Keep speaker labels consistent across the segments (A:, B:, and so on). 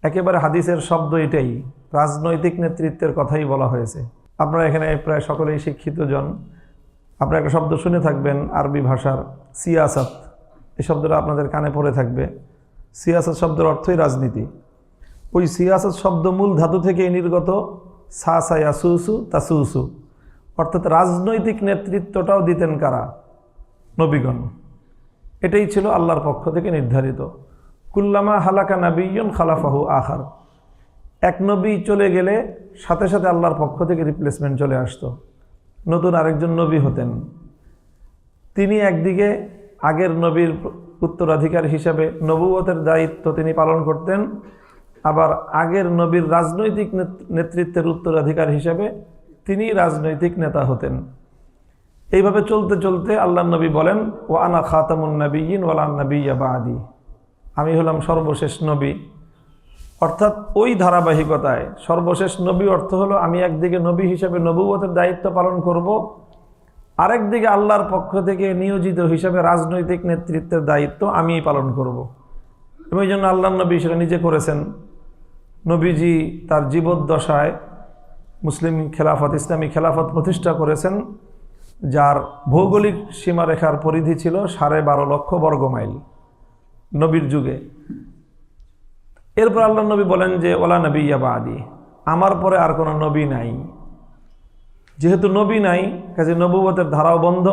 A: একেবারে হাদিসের শব্দ এটাই, রাজনৈতিক নেতৃত্বের কথাই বলা হয়েছে। আপনারা এখানে প্রায় সকলেই শিক্ষিত জন, আপনারা একটা শব্দ শুনে থাকবেন আরবি ভাষার সিয়াসাত, এই শব্দটা আপনাদের কানে পড়ে থাকবে। সিয়াসাত শব্দের অর্থই রাজনীতি। ওই সিয়াসাত শব্দ মূল ধাতু থেকে নির্গত সায়াসুসু তাসুসু, অর্থাৎ রাজনৈতিক নেতৃত্বটাও দিতেন কারা? নবীগণ। এটাই ছিল আল্লাহর পক্ষ থেকে নির্ধারিত। কুল্লামা হালাকা নাবিয়্যুন খালাফাহু আখার, এক নবী চলে গেলে সাথে সাথে আল্লাহর পক্ষ থেকে রিপ্লেসমেন্ট চলে আসতো, নতুন আরেকজন নবী হতেন। তিনি একদিকে আগের নবীর উত্তরাধিকার হিসাবে নবুয়তের দায়িত্ব তিনি পালন করতেন, আবার আগের নবীর রাজনৈতিক নেতৃত্বের উত্তরাধিকার হিসাবে তিনি রাজনৈতিক নেতা হতেন। এইভাবে চলতে চলতে আল্লাহ নবী বলেন, ও আনা খাতামুন নাবিয়্যিন ওয়ালা নাবিয়্যা বাদি, আমি হলাম সর্বশেষ নবী। অর্থাৎ ওই ধারাবাহিকতায় সর্বশেষ নবী অর্থ হলো আমি একদিকে নবী হিসেবে নবুয়তের দায়িত্ব পালন করব, আরেকদিকে আল্লাহর পক্ষ থেকে নিয়োজিত হিসেবে রাজনৈতিক নেতৃত্বের দায়িত্ব আমিই পালন করব। এবং এই জন্য আল্লাহ নবী সেটা নিজে করেছেন। নবীজি তার জীবদ্দশায় মুসলিম খেলাফত, ইসলামী খেলাফত প্রতিষ্ঠা করেছেন, যার ভৌগোলিক সীমারেখার পরিধি ছিল 12.5 লক্ষ বর্গমাইল নবীর যুগে। এরপর আল্লাহ নবী বলেন যে ওলা নবিয়্যা বাদি, আমার পরে আর কোনো নবী নাই। যেহেতু নবী নাই, কাজে নবুয়তের ধারাও বন্ধ।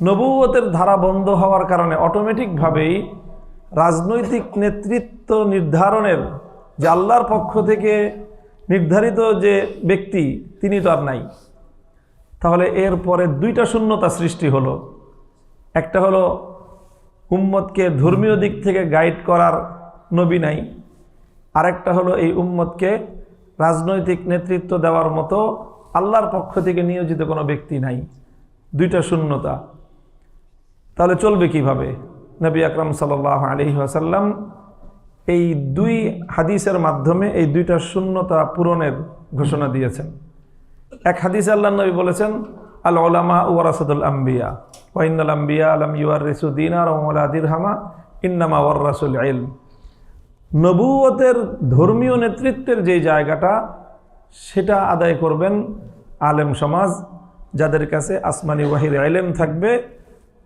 A: নবুয়তের ধারা বন্ধ হওয়ার কারণে অটোমেটিকভাবেই রাজনৈতিক নেতৃত্ব নির্ধারণের যে আল্লাহর পক্ষ থেকে নির্ধারিত যে ব্যক্তি, তিনি তো আর নাই। তাহলে এরপরে দুইটা শূন্যতা সৃষ্টি হলো। একটা হলো উম্মতকে ধর্মীয় দিক থেকে গাইড করার নবী নাই, আরেকটা হলো এই উম্মতকে রাজনৈতিক নেতৃত্ব দেওয়ার মতো আল্লাহর পক্ষ থেকে নিয়োজিত কোনো ব্যক্তি নাই। দুইটা শূন্যতা। তাহলে চলবে কিভাবে? নবী আকরাম সাল্লাল্লাহু আলাইহি ওয়াসাল্লাম এই দুই হাদিসের মাধ্যমে এই দুইটা শূন্যতা পূরণের ঘোষণা দিয়েছেন। এক হাদিসে আল্লাহ নবী বলেছেন, আল উলামা ওয়ারাসাতুল আম্বিয়া ওয়া ইন্নাল আম্বিয়া লাম ইউয়ারিসু দিনার ওয়ালা দিরহামা ইন্নামা ওয়ারাসুল ইলম। নবুয়তের ধর্মীয় নেতৃত্বের যে জায়গাটা, সেটা আদায় করবেন আলেম সমাজ, যাদের কাছে আসমানি ওয়াহির ইলম থাকবে।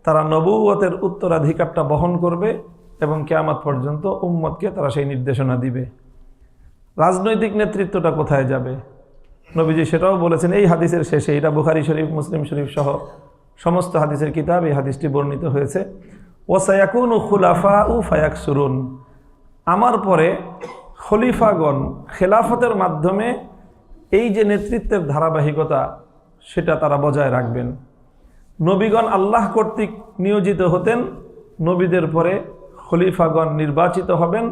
A: তারা নবুয়তের উত্তরাধিকারটা বহন করবে এবং কিয়ামত পর্যন্ত উম্মতকে তারা সেই নির্দেশনা দিবে। রাজনৈতিক নেতৃত্বটা কোথায় যাবে? নবীজি সেটাও বলেছেন এই হাদিসের শেষে। এটা বুখারী শরীফ, মুসলিম শরীফ সহ সমস্ত হাদিসের কিতাব এই হাদিসটি বর্ণিত হয়েছে। ওয়াসায়াকুনু খুলাফাউ ফায়াকসুরুন, আমার পরে খলিফাগণ খেলাফতের মাধ্যমে এই যে নেতৃত্বের ধারাবাহিকতা, সেটা তারা বজায় রাখবেন। নবীগণ আল্লাহ কর্তৃক নিয়োজিত হতেন, নবীদের পরে খলিফাগণ নির্বাচিত হবেন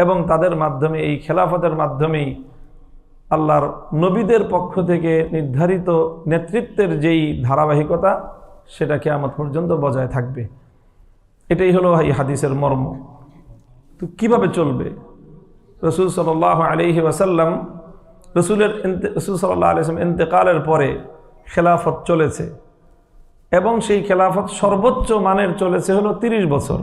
A: এবং তাদের মাধ্যমে এই খেলাফতের মাধ্যমেই আল্লাহর নবীদের পক্ষ থেকে নির্ধারিত নেতৃত্বের যেই ধারাবাহিকতা, সেটা কিয়ামত পর্যন্ত বজায় থাকবে। এটাই হলো এই হাদিসের মর্ম। তো কীভাবে চলবে? রসুল সাল্লাল্লাহু আলাইহি ওয়াসাল্লাম, রসুল সাল্লাল্লাহু আলাইহি ওয়াসাল্লাম ইন্তেকালের পরে খেলাফত চলেছে এবং সেই খেলাফত সর্বোচ্চ মানের চলেছে হলো 30 বছর।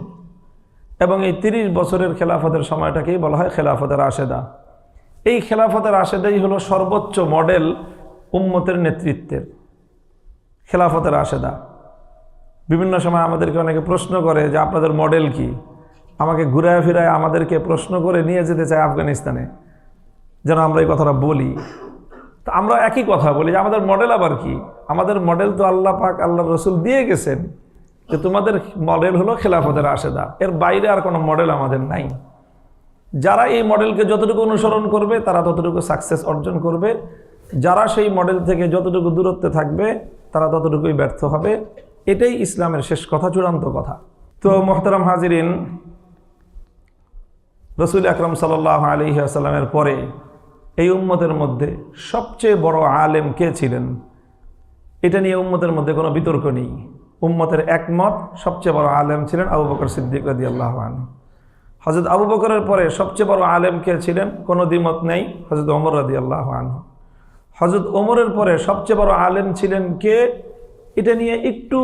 A: এবং এই 30 বছরের খেলাফতের সময়টাকেই বলা হয় খেলাফতের রাশেদা। এই খেলাফতের রাশেদাই হলো সর্বোচ্চ মডেল উম্মতের নেতৃত্বের, খেলাফতের রাশেদা। বিভিন্ন সময় আমাদেরকে অনেকে প্রশ্ন করে যে আপনাদের মডেল কি? আমাকে ঘুরায় ফিরায় আমাদেরকে প্রশ্ন করে নিয়ে যেতে চায় আফগানিস্তানে, যেন আমরা এই কথাটা বলি। তো আমরা একই কথা বলি যে আমাদের মডেল আবার কি? আমাদের মডেল তো আল্লাহ পাক, আল্লাহ রসুল দিয়ে গেছেন যে তোমাদের মডেল হলো খেলাফতের রাশেদা। এর বাইরে আর কোনো মডেল আমাদের নাই। যারা এই মডেলকে যতটুকু অনুসরণ করবে তারা ততটুকু সাকসেস অর্জন করবে, যারা সেই মডেল থেকে যতটুকু দূরত্বে থাকবে তারা ততটুকুই ব্যর্থ হবে। এটাই ইসলামের শেষ কথা, চূড়ান্ত কথা। তো মোহতারাম হাজিরিন, রসুল আকরাম সাল্লাল্লাহু আলাইহি ওয়াসাল্লামের পরে এই উম্মতের মধ্যে সবচেয়ে বড় আলেম কে ছিলেন? এটা নিয়ে উম্মতের মধ্যে কোনো বিতর্ক নেই। উম্মতের একমত, সবচেয়ে বড় আলেম ছিলেন আবু বকর সিদ্দিক রাদিয়াল্লাহু আনহু। হযরত আবু বকরের পরে সবচেয়ে বড় আলেম কে ছিলেন? কোনো দ্বিমত নেই, হযরত ওমর রাদিয়াল্লাহু আনহু। হযরত ওমরের পরে সবচেয়ে বড় আলেম ছিলেন কে? এটা নিয়ে একটু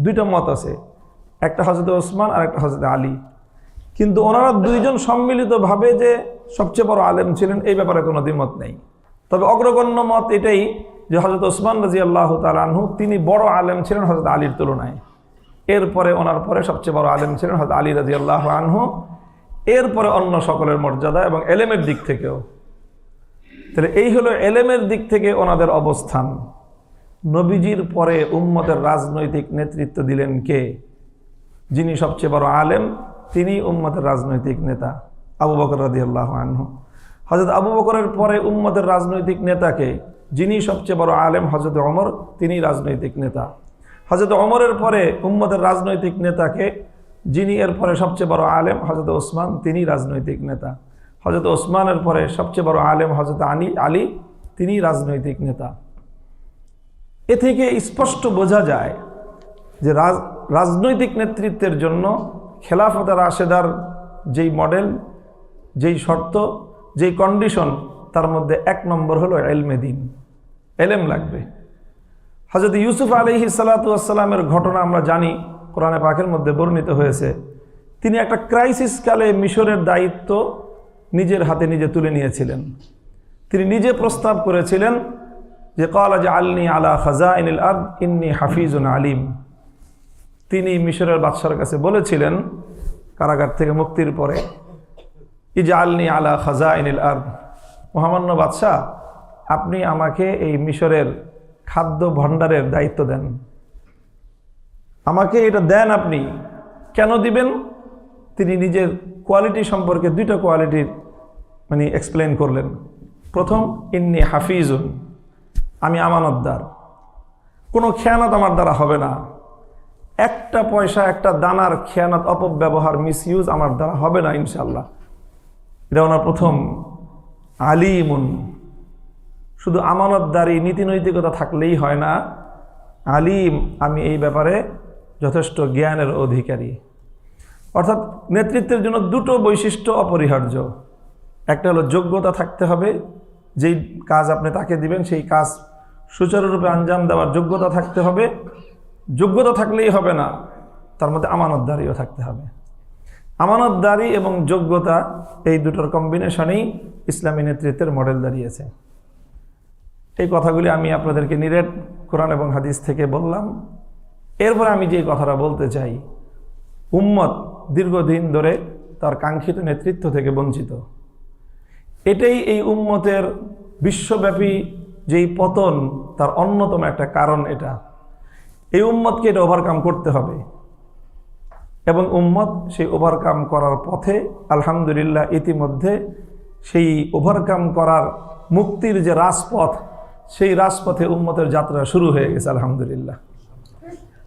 A: দুইটা মত আছে, একটা হযরত ওসমান আর একটা হযরত আলী। কিন্তু ওনারা দুইজন সম্মিলিতভাবে যে সবচেয়ে বড় আলেম ছিলেন এই ব্যাপারে কোনো দ্বিমত নেই। তবে অগ্রগণ্য মত এটাই যে হযরত ওসমান রাদিয়াল্লাহু তাআলা আনহু তিনি বড় আলেম ছিলেন হযরত আলীর তুলনায়। এরপরে ওনার পরে সবচেয়ে বড় আলেম ছিলেন হযরত আলী রাদিয়াল্লাহু আনহু, এরপরে অন্য সকলের মর্যাদা এবং এলেমের দিক থেকেও। তাহলে এই হলো এলেমের দিক থেকে ওনাদের অবস্থান। নবীজির পরে উম্মতের রাজনৈতিক নেতৃত্ব দিলেন কে? যিনি সবচেয়ে বড় আলেম তিনি উম্মতের রাজনৈতিক নেতা, আবু বকর রাদিয়াল্লাহু আনহু। হযরত আবু বকরের পরে উম্মতের রাজনৈতিক নেতাকে, যিনি সবচেয়ে বড় আলেম হযরত ওমর, তিনি রাজনৈতিক নেতা। হযরত ওমরের পরে উম্মতের রাজনৈতিক নেতাকে, যিনি এর পরে সবচেয়ে বড় আলেম হযরত ওসমান, তিনি রাজনৈতিক নেতা। হযরত ওসমানের পরে সবচেয়ে বড় আলেম হযরত আলী, তিনি রাজনৈতিক নেতা। এ থেকে স্পষ্ট বোঝা যায় যে রাজনৈতিক নেতৃত্বের জন্য খেলাফতে রাশেদার যেই মডেল, যেই শর্ত, যেই কন্ডিশন, তার মধ্যে এক নম্বর হলো ইলমে দ্বীন, এলেম লাগবে। হযরত ইউসুফ আলাইহিস সালাতু ওয়াস সালামের ঘটনা আমরা জানি, কোরআনে পাকের মধ্যে বর্ণিত হয়েছে। তিনি একটা ক্রাইসিস কালে মিশরের দায়িত্ব নিজের হাতে নিজে তুলে নিয়েছিলেন। তিনি নিজে প্রস্তাব করেছিলেন যে ক্বালা জাআলনি আলা খাযাইনিল আরদ ইন্নী হাফিজুন আলিম। তিনি মিশরের বাদশার কাছে বলেছিলেন কারাগার থেকে মুক্তির পরে, ইজআলনি আলা খাযাইনিল আরদ, মহামান্য বাদশাহ আপনি আমাকে এই মিশরের খাদ্য ভাণ্ডারের দায়িত্ব দেন, আমাকে এটা দেন। আপনি কেন দিবেন? তিনি নিজের কোয়ালিটি সম্পর্কে দুইটা কোয়ালিটির এক্সপ্লেন করলেন। প্রথম, ইন্নী হাফিজুন, আমি আমানতদার, কোনো খেয়ানত আমার দ্বারা হবে না, একটা পয়সা একটা দানার খেয়ানত অপব্যবহার মিসইউজ আমার দ্বারা হবে না ইনশাআল্লাহ। এটা ওনার প্রথম। আলিমুন, শুধু আমানতদারি নীতি নৈতিকতা থাকলেই হয় না, আলিম, আমি এই ব্যাপারে যথেষ্ট জ্ঞানের অধিকারী। অর্থাৎ নেতৃত্বের জন্য দুটো বৈশিষ্ট্য অপরিহার্য। একটা হলো যোগ্যতা থাকতে হবে, যেই কাজ আপনি তাকে দিবেন সেই কাজ সুচারুরূপে আঞ্জাম দেওয়ার যোগ্যতা থাকতে হবে। যোগ্যতা থাকলেই হবে না, তার মধ্যে আমানতদারিও থাকতে হবে। আমানতদারি এবং যোগ্যতা, এই দুটোর কম্বিনেশনেই ইসলামী নেতৃত্বের মডেল দাঁড়িয়েছে। এই কথাগুলি আমি আপনাদেরকে নিরেট কোরআন এবং হাদিস থেকে বললাম। এরপরে আমি যে কথাটা বলতে চাই, উম্মত দীর্ঘদিন ধরে তার কাঙ্ক্ষিত নেতৃত্ব থেকে বঞ্চিত। এটাই এই উম্মতের বিশ্বব্যাপী যেই পতন, তার অন্যতম একটা কারণ এটা। এই উম্মতকে এটা ওভারকাম করতে হবে এবং উম্মত সেই ওভারকাম করার পথে আলহামদুলিল্লাহ ইতিমধ্যে সেই ওভারকাম করার মুক্তির যে রাজপথ, সেই রাজপথে উম্মতের যাত্রা শুরু হয়ে গেছে আলহামদুলিল্লাহ।